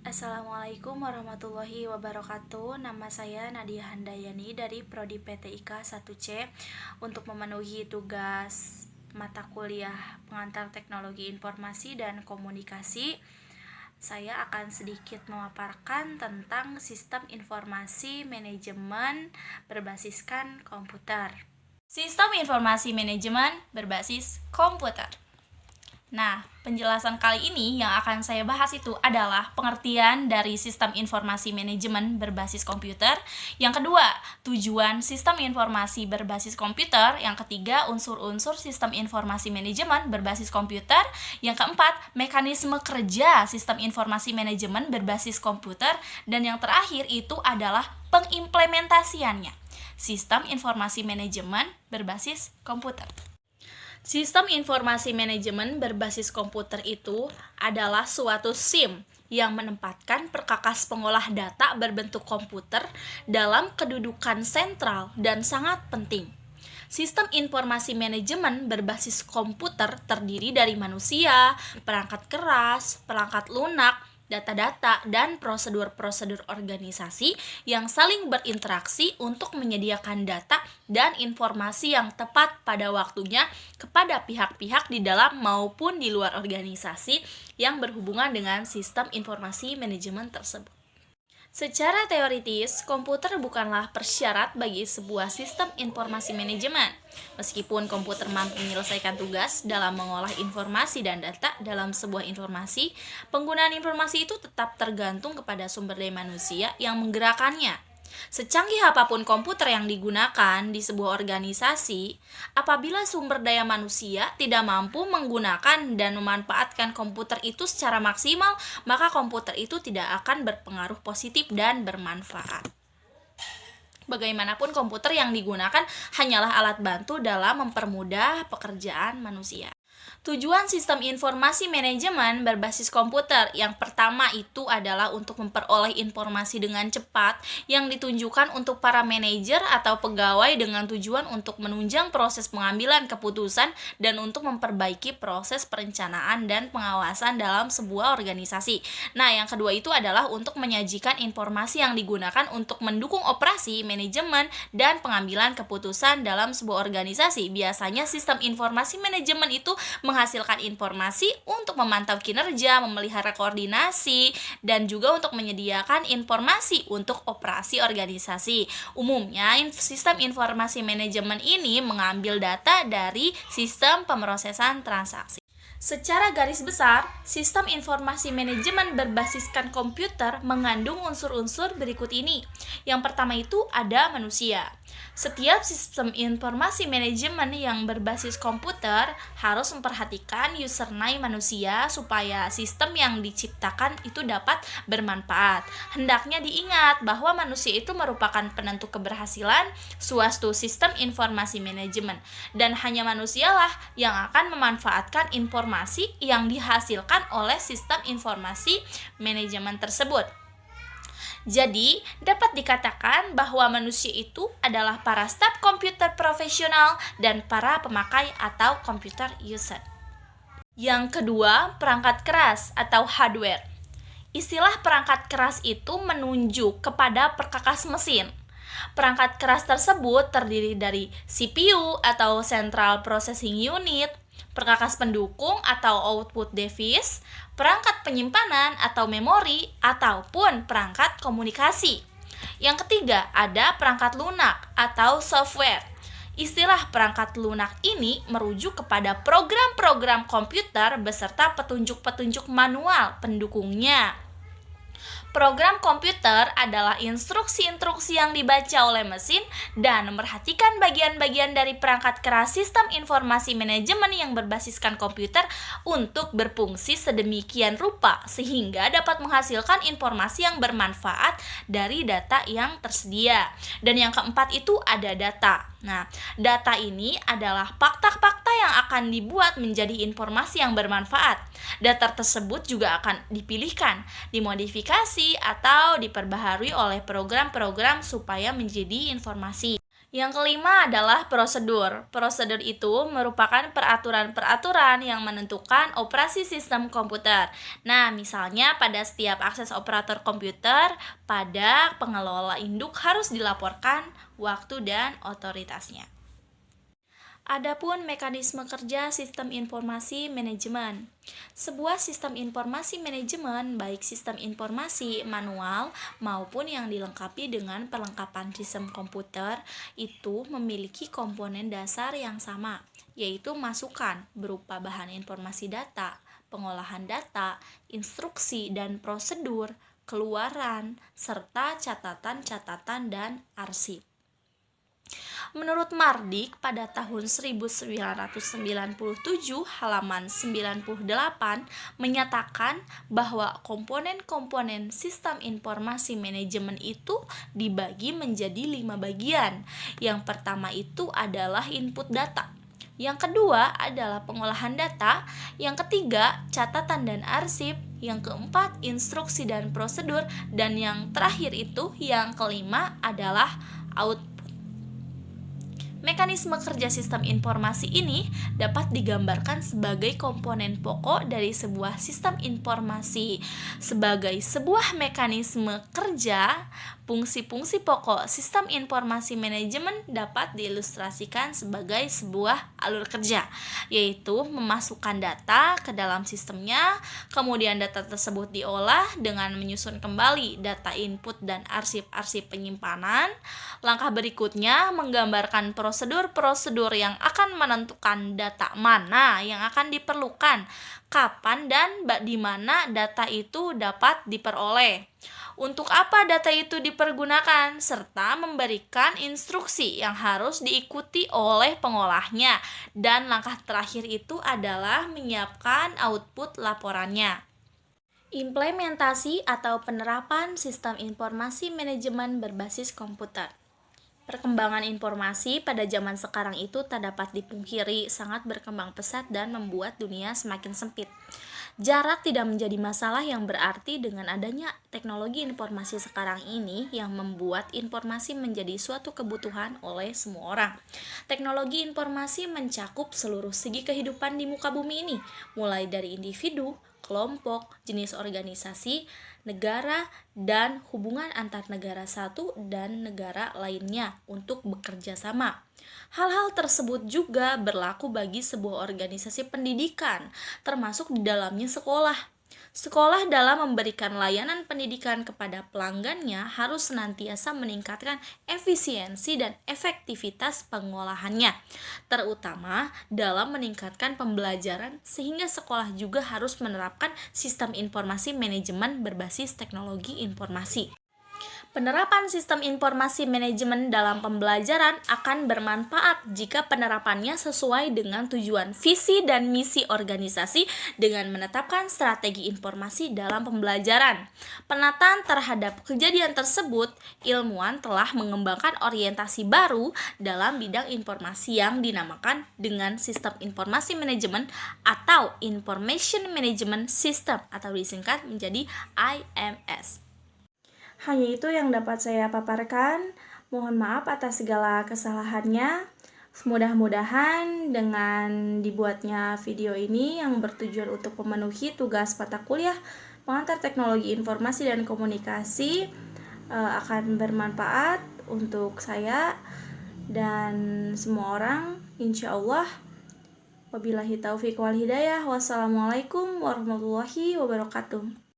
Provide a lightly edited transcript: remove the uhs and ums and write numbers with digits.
Assalamualaikum warahmatullahi wabarakatuh. Nama saya Nadia Handayani dari Prodi PTIK 1C. Untuk memenuhi tugas mata kuliah pengantar teknologi informasi dan komunikasi, saya akan sedikit memaparkan tentang sistem informasi manajemen berbasiskan komputer. Sistem informasi manajemen berbasis komputer. Nah, penjelasan kali ini yang akan saya bahas itu adalah pengertian dari sistem informasi manajemen berbasis komputer. Yang kedua, tujuan sistem informasi berbasis komputer. Yang ketiga, unsur-unsur sistem informasi manajemen berbasis komputer. Yang keempat, mekanisme kerja sistem informasi manajemen berbasis komputer. Dan yang terakhir itu adalah pengimplementasiannya, sistem informasi manajemen berbasis komputer. Sistem informasi manajemen berbasis komputer itu adalah suatu SIM yang menempatkan perkakas pengolah data berbentuk komputer dalam kedudukan sentral dan sangat penting. Sistem informasi manajemen berbasis komputer terdiri dari manusia, perangkat keras, perangkat lunak, data-data, dan prosedur-prosedur organisasi yang saling berinteraksi untuk menyediakan data dan informasi yang tepat pada waktunya kepada pihak-pihak di dalam maupun di luar organisasi yang berhubungan dengan sistem informasi manajemen tersebut. Secara teoritis, komputer bukanlah persyarat bagi sebuah sistem informasi manajemen. Meskipun komputer mampu menyelesaikan tugas dalam mengolah informasi dan data dalam sebuah informasi, penggunaan informasi itu tetap tergantung kepada sumber daya manusia yang menggerakkannya. Secanggih apapun komputer yang digunakan di sebuah organisasi, apabila sumber daya manusia tidak mampu menggunakan dan memanfaatkan komputer itu secara maksimal, maka komputer itu tidak akan berpengaruh positif dan bermanfaat. Bagaimanapun komputer yang digunakan hanyalah alat bantu dalam mempermudah pekerjaan manusia. Tujuan sistem informasi manajemen berbasis komputer yang pertama itu adalah untuk memperoleh informasi dengan cepat yang ditunjukkan untuk para manajer atau pegawai dengan tujuan untuk menunjang proses pengambilan keputusan dan untuk memperbaiki proses perencanaan dan pengawasan dalam sebuah organisasi. Nah, yang kedua itu adalah untuk menyajikan informasi yang digunakan untuk mendukung operasi, manajemen, dan pengambilan keputusan dalam sebuah organisasi. Biasanya sistem informasi manajemen itu menghasilkan informasi untuk memantau kinerja, memelihara koordinasi, dan juga untuk menyediakan informasi untuk operasi organisasi. Umumnya, sistem informasi manajemen ini mengambil data dari sistem pemrosesan transaksi. Secara garis besar, sistem informasi manajemen berbasiskan komputer mengandung unsur-unsur berikut ini. Yang pertama itu ada manusia. Setiap sistem informasi manajemen yang berbasis komputer harus memperhatikan username manusia supaya sistem yang diciptakan itu dapat bermanfaat. Hendaknya diingat bahwa manusia itu merupakan penentu keberhasilan suatu sistem informasi manajemen, dan hanya manusialah yang akan memanfaatkan informasi yang dihasilkan oleh sistem informasi manajemen tersebut. Jadi, dapat dikatakan bahwa manusia itu adalah para staf komputer profesional dan para pemakai atau computer user. Yang kedua, perangkat keras atau hardware. Istilah perangkat keras itu menunjuk kepada perkakas mesin. Perangkat keras tersebut terdiri dari CPU atau Central Processing Unit, perkakas pendukung atau output device, perangkat penyimpanan atau memori, ataupun perangkat komunikasi. Yang ketiga, ada perangkat lunak atau software. Istilah perangkat lunak ini merujuk kepada program-program komputer beserta petunjuk-petunjuk manual pendukungnya. Program komputer adalah instruksi-instruksi yang dibaca oleh mesin dan memperhatikan bagian-bagian dari perangkat keras sistem informasi manajemen yang berbasiskan komputer untuk berfungsi sedemikian rupa sehingga dapat menghasilkan informasi yang bermanfaat dari data yang tersedia. Dan yang keempat itu ada data. Nah, data ini adalah fakta-fakta yang akan dibuat menjadi informasi yang bermanfaat. Data tersebut juga akan dipilihkan, dimodifikasi, atau diperbaharui oleh program-program supaya menjadi informasi. Yang kelima adalah prosedur. Prosedur itu merupakan peraturan-peraturan yang menentukan operasi sistem komputer. Nah, misalnya pada setiap akses operator komputer, pada pengelola induk harus dilaporkan waktu dan otoritasnya. Adapun mekanisme kerja sistem informasi manajemen. Sebuah sistem informasi manajemen, baik sistem informasi manual maupun yang dilengkapi dengan perlengkapan sistem komputer, itu memiliki komponen dasar yang sama, yaitu masukan berupa bahan informasi data, pengolahan data, instruksi dan prosedur, keluaran, serta catatan-catatan dan arsip. Menurut Mardik pada tahun 1997 halaman 98 menyatakan bahwa komponen-komponen sistem informasi manajemen itu dibagi menjadi 5 bagian. Yang pertama itu adalah input data. Yang kedua adalah pengolahan data, yang ketiga catatan dan arsip, yang keempat instruksi dan prosedur, dan yang terakhir itu yang kelima adalah output. Mekanisme kerja sistem informasi ini dapat digambarkan sebagai komponen pokok dari sebuah sistem informasi. Sebagai sebuah mekanisme kerja, fungsi-fungsi pokok sistem informasi manajemen dapat diilustrasikan sebagai sebuah alur kerja, yaitu memasukkan data ke dalam sistemnya, kemudian data tersebut diolah dengan menyusun kembali data input dan arsip-arsip penyimpanan. Langkah berikutnya menggambarkan prosedur-prosedur yang akan menentukan data mana yang akan diperlukan, kapan dan di mana data itu dapat diperoleh, untuk apa data itu dipergunakan, serta memberikan instruksi yang harus diikuti oleh pengolahnya. Dan langkah terakhir itu adalah menyiapkan output laporannya. Implementasi atau penerapan sistem informasi manajemen berbasis komputer. Perkembangan informasi pada zaman sekarang itu tak dapat dipungkiri sangat berkembang pesat dan membuat dunia semakin sempit. Jarak tidak menjadi masalah yang berarti dengan adanya teknologi informasi sekarang ini yang membuat informasi menjadi suatu kebutuhan oleh semua orang. Teknologi informasi mencakup seluruh segi kehidupan di muka bumi ini, mulai dari individu, kelompok, jenis organisasi, negara, dan hubungan antar negara satu dan negara lainnya untuk bekerja sama. Hal-hal tersebut juga berlaku bagi sebuah organisasi pendidikan, termasuk di dalamnya sekolah. Sekolah dalam memberikan layanan pendidikan kepada pelanggannya harus senantiasa meningkatkan efisiensi dan efektivitas pengolahannya, terutama dalam meningkatkan pembelajaran, sehingga sekolah juga harus menerapkan sistem informasi manajemen berbasis teknologi informasi. Penerapan sistem informasi manajemen dalam pembelajaran akan bermanfaat jika penerapannya sesuai dengan tujuan, visi, dan misi organisasi dengan menetapkan strategi informasi dalam pembelajaran. Penataan terhadap kejadian tersebut, ilmuwan telah mengembangkan orientasi baru dalam bidang informasi yang dinamakan dengan sistem informasi manajemen atau Information Management System atau disingkat menjadi IMS. Hanya itu yang dapat saya paparkan. Mohon maaf atas segala kesalahannya. Mudah-mudahan dengan dibuatnya video ini yang bertujuan untuk memenuhi tugas mata kuliah pengantar teknologi informasi dan komunikasi akan bermanfaat untuk saya dan semua orang, insya Allah. Wabillahi taufiq wal hidayah. Wassalamualaikum warahmatullahi wabarakatuh.